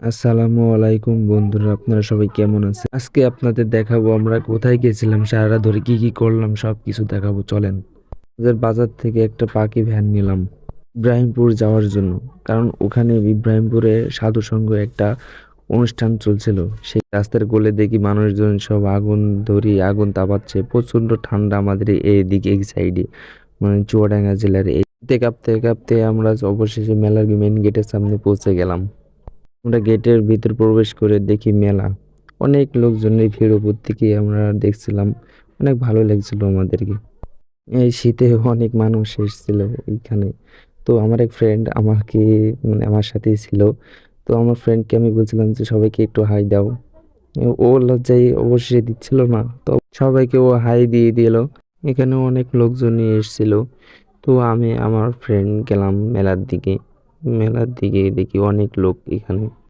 আসসালামু আলাইকুম বন্ধুরা, আপনারা সবাই কেমন আছেন? আজকে আপনাদের দেখাবো আমরা কোথায় গেছিলাম, সারা রাত ধরে কি কি করলাম সবকিছু দেখাবো, চলেন। আমাদের বাজার থেকে একটা পাখি ভ্যান নিলাম ইব্রাহিমপুর যাওয়ার জন্য, কারণ ওখানে ইব্রাহিমপুরে সাধু সংঘ একটা অনুষ্ঠান চলছিল। সেই রাস্তার কোলে দেখি মানুষজন সব আগুন তাপাচ্ছে, প্রচন্ড ঠান্ডা আমাদের এইদিকে এই সাইডে, মানে চুয়াডাঙ্গা জেলার এই কাঁপতে কাঁপতে আমরা অবশেষে মেলার মেইন গেটের সামনে পৌঁছে গেলাম। আমরা গেটের ভিতর প্রবেশ করে দেখি মেলা, অনেক লোকজনের ভিড়, উপর থেকে আমরা দেখছিলাম, অনেক ভালো লাগছিল আমাদেরকে। এই শীতে অনেক মানুষ এসেছিল এইখানে। তো আমার এক ফ্রেন্ড আমাকে, মানে আমার সাথেই ছিল। তো আমার ফ্রেন্ডকে আমি বলছিলাম যে সবাইকে একটু হাই দাও। ও লজ্জায় অবশ্যই দিচ্ছিল না, তো সবাইকে ও হাই দিয়ে দিল। এখানে অনেক লোকজনই এসেছিল। তো আমি আমার ফ্রেন্ড গেলাম মেলার দিকে। মেলার দিকে দেখি অনেক লোক এখানে।